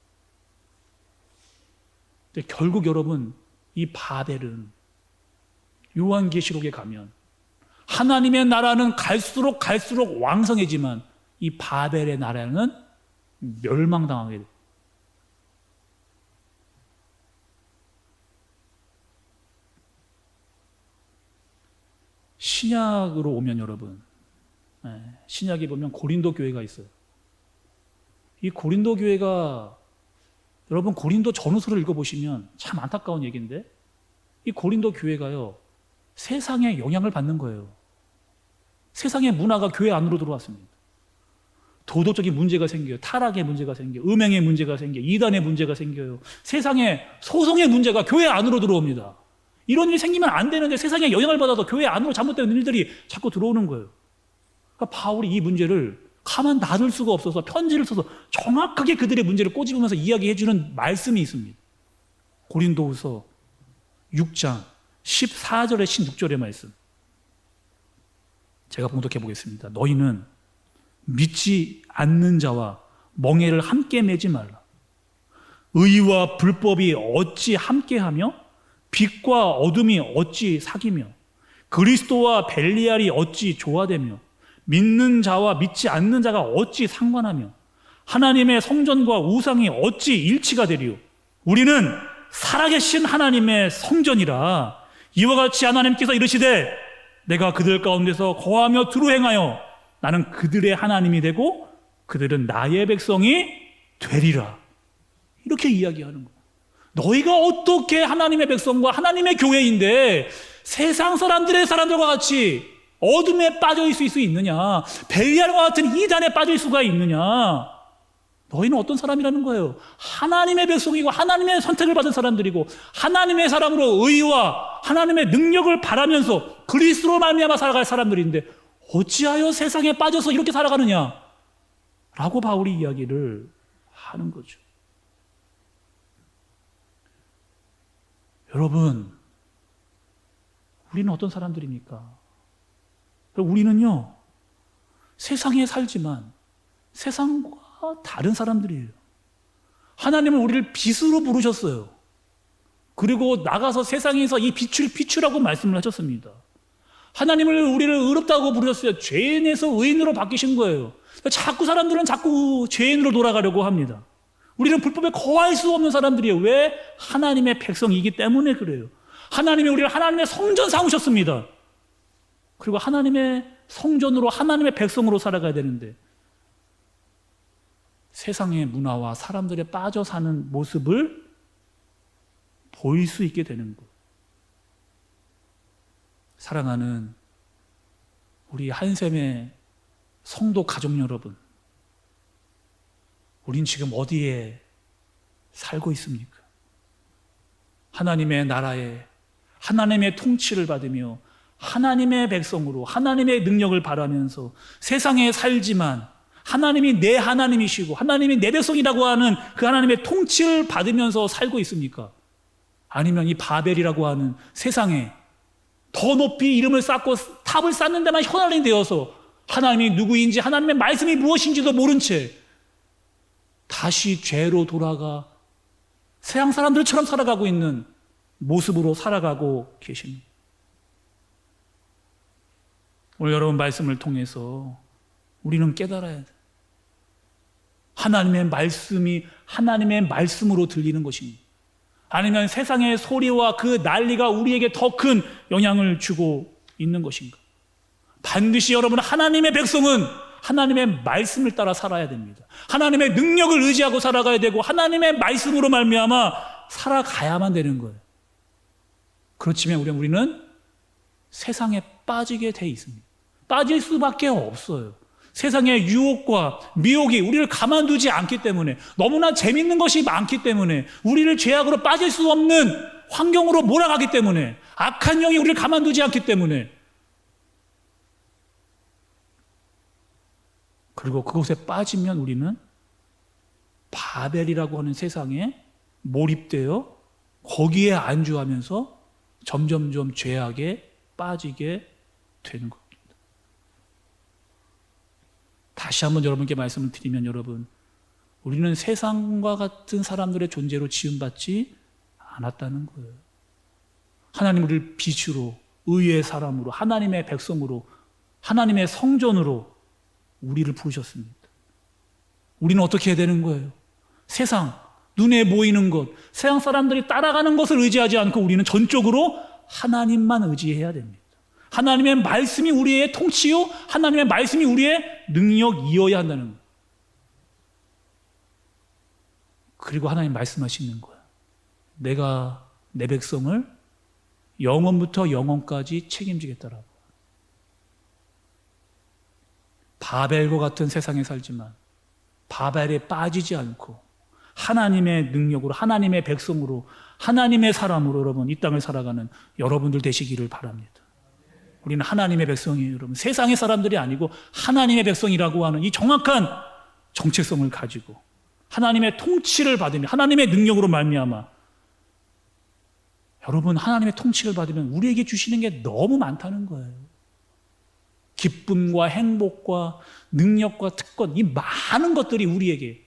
근데 결국 여러분 이 바벨은 요한계시록에 가면 하나님의 나라는 갈수록 왕성해지만 이 바벨의 나라는 멸망당하게 돼요. 신약으로 오면 여러분, 신약에 보면 고린도 교회가 있어요. 이 고린도 교회가 여러분 고린도 전후서를 읽어보시면 참 안타까운 얘기인데 이 고린도 교회가요 세상에 영향을 받는 거예요. 세상의 문화가 교회 안으로 들어왔습니다. 도덕적인 문제가 생겨요. 타락의 문제가 생겨요. 음행의 문제가 생겨요. 이단의 문제가 생겨요. 세상에 소송의 문제가 교회 안으로 들어옵니다. 이런 일이 생기면 안 되는데 세상에 영향을 받아서 교회 안으로 잘못된 일들이 자꾸 들어오는 거예요. 그러니까 바울이 이 문제를 가만 놔둘 수가 없어서 편지를 써서 정확하게 그들의 문제를 꼬집으면서 이야기해 주는 말씀이 있습니다. 고린도후서 6장 14절에 16절의 말씀, 제가 봉독해 보겠습니다. 너희는 믿지 않는 자와 멍에를 함께 매지 말라. 의와 불법이 어찌 함께하며 빛과 어둠이 어찌 사귀며 그리스도와 벨리알이 어찌 조화되며 믿는 자와 믿지 않는 자가 어찌 상관하며 하나님의 성전과 우상이 어찌 일치가 되리요. 우리는 살아계신 하나님의 성전이라. 이와 같이 하나님께서 이르시되 내가 그들 가운데서 거하며 두루 행하여 나는 그들의 하나님이 되고 그들은 나의 백성이 되리라. 이렇게 이야기하는 거예요. 너희가 어떻게 하나님의 백성과 하나님의 교회인데 세상 사람들과 같이 어둠에 빠져 있을 수 있느냐, 벨리알과 같은 이단에 빠질 수가 있느냐. 너희는 어떤 사람이라는 거예요? 하나님의 백성이고 하나님의 선택을 받은 사람들이고 하나님의 사람으로 의와 하나님의 능력을 바라면서 그리스도로 말미암아 살아갈 사람들인데 어찌하여 세상에 빠져서 이렇게 살아가느냐 라고 바울이 이야기를 하는 거죠. 여러분, 우리는 어떤 사람들입니까? 우리는요, 세상에 살지만 세상과 다른 사람들이에요. 하나님은 우리를 빛으로 부르셨어요. 그리고 나가서 세상에서 이 빛을 비추라고 말씀을 하셨습니다. 하나님을 우리를 의롭다고 부르셨어요. 죄인에서 의인으로 바뀌신 거예요. 자꾸 사람들은 자꾸 죄인으로 돌아가려고 합니다. 우리는 불법에 거할 수 없는 사람들이에요. 왜? 하나님의 백성이기 때문에 그래요. 하나님이 우리를 하나님의 성전 삼으셨습니다. 그리고 하나님의 성전으로 하나님의 백성으로 살아가야 되는데 세상의 문화와 사람들에 빠져 사는 모습을 보일 수 있게 되는 것. 사랑하는 우리 한샘의 성도 가족 여러분, 우린 지금 어디에 살고 있습니까? 하나님의 나라에 하나님의 통치를 받으며 하나님의 백성으로 하나님의 능력을 바라면서 세상에 살지만 하나님이 내 하나님이시고 하나님이 내 백성이라고 하는 그 하나님의 통치를 받으면서 살고 있습니까? 아니면 이 바벨이라고 하는 세상에 더 높이 이름을 쌓고 탑을 쌓는 데만 현안이 되어서 하나님이 누구인지 하나님의 말씀이 무엇인지도 모른 채 다시 죄로 돌아가 세상 사람들처럼 살아가고 있는 모습으로 살아가고 계십니다. 오늘 여러분 말씀을 통해서 우리는 깨달아야 돼. 하나님의 말씀이 하나님의 말씀으로 들리는 것입니다. 아니면 세상의 소리와 그 난리가 우리에게 더 큰 영향을 주고 있는 것인가? 반드시 여러분 하나님의 백성은 하나님의 말씀을 따라 살아야 됩니다. 하나님의 능력을 의지하고 살아가야 되고 하나님의 말씀으로 말미암아 살아가야만 되는 거예요. 그렇지만 우리는 세상에 빠지게 돼 있습니다. 빠질 수밖에 없어요. 세상의 유혹과 미혹이 우리를 가만두지 않기 때문에, 너무나 재밌는 것이 많기 때문에, 우리를 죄악으로 빠질 수 없는 환경으로 몰아가기 때문에, 악한 영이 우리를 가만두지 않기 때문에, 그리고 그곳에 빠지면 우리는 바벨이라고 하는 세상에 몰입되어 거기에 안주하면서 점점점 죄악에 빠지게 되는 겁니다. 다시 한번 여러분께 말씀을 드리면, 여러분, 우리는 세상과 같은 사람들의 존재로 지음받지 않았다는 거예요. 하나님 우리를 빛으로, 의의 사람으로, 하나님의 백성으로, 하나님의 성전으로 우리를 부르셨습니다. 우리는 어떻게 해야 되는 거예요? 세상, 눈에 보이는 것, 세상 사람들이 따라가는 것을 의지하지 않고 우리는 전적으로 하나님만 의지해야 됩니다. 하나님의 말씀이 우리의 통치요, 하나님의 말씀이 우리의 능력이어야 한다는 거예요. 그리고 하나님 말씀하시는 거예요. 내가 내 백성을 영원부터 영원까지 책임지겠다라고. 바벨과 같은 세상에 살지만 바벨에 빠지지 않고 하나님의 능력으로, 하나님의 백성으로, 하나님의 사람으로 여러분 이 땅을 살아가는 여러분들 되시기를 바랍니다. 우리는 하나님의 백성이에요, 여러분. 세상의 사람들이 아니고 하나님의 백성이라고 하는 이 정확한 정체성을 가지고 하나님의 통치를 받으며 하나님의 능력으로 말미암아, 여러분, 하나님의 통치를 받으면 우리에게 주시는 게 너무 많다는 거예요. 기쁨과 행복과 능력과 특권, 이 많은 것들이 우리에게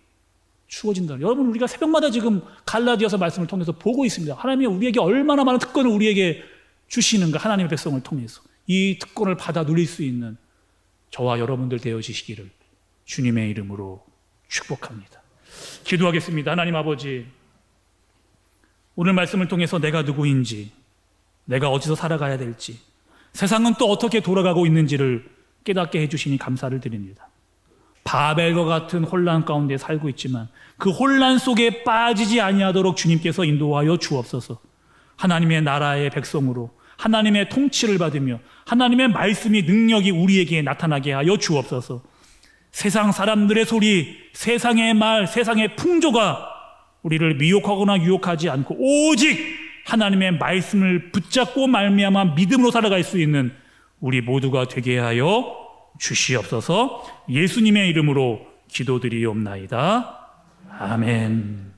주어진다. 여러분, 우리가 새벽마다 지금 갈라디아서 말씀을 통해서 보고 있습니다. 하나님이 우리에게 얼마나 많은 특권을 우리에게 주시는가, 하나님의 백성을 통해서. 이 특권을 받아 누릴 수 있는 저와 여러분들 되어지시기를 주님의 이름으로 축복합니다. 기도하겠습니다. 하나님 아버지, 오늘 말씀을 통해서 내가 누구인지, 내가 어디서 살아가야 될지, 세상은 또 어떻게 돌아가고 있는지를 깨닫게 해주시니 감사를 드립니다. 바벨과 같은 혼란 가운데 살고 있지만 그 혼란 속에 빠지지 아니하도록 주님께서 인도하여 주옵소서. 하나님의 나라의 백성으로 하나님의 통치를 받으며 하나님의 말씀이 능력이 우리에게 나타나게 하여 주옵소서. 세상 사람들의 소리, 세상의 말, 세상의 풍조가 우리를 미혹하거나 유혹하지 않고 오직 하나님의 말씀을 붙잡고 말미암아 믿음으로 살아갈 수 있는 우리 모두가 되게 하여 주시옵소서. 예수님의 이름으로 기도드리옵나이다. 아멘.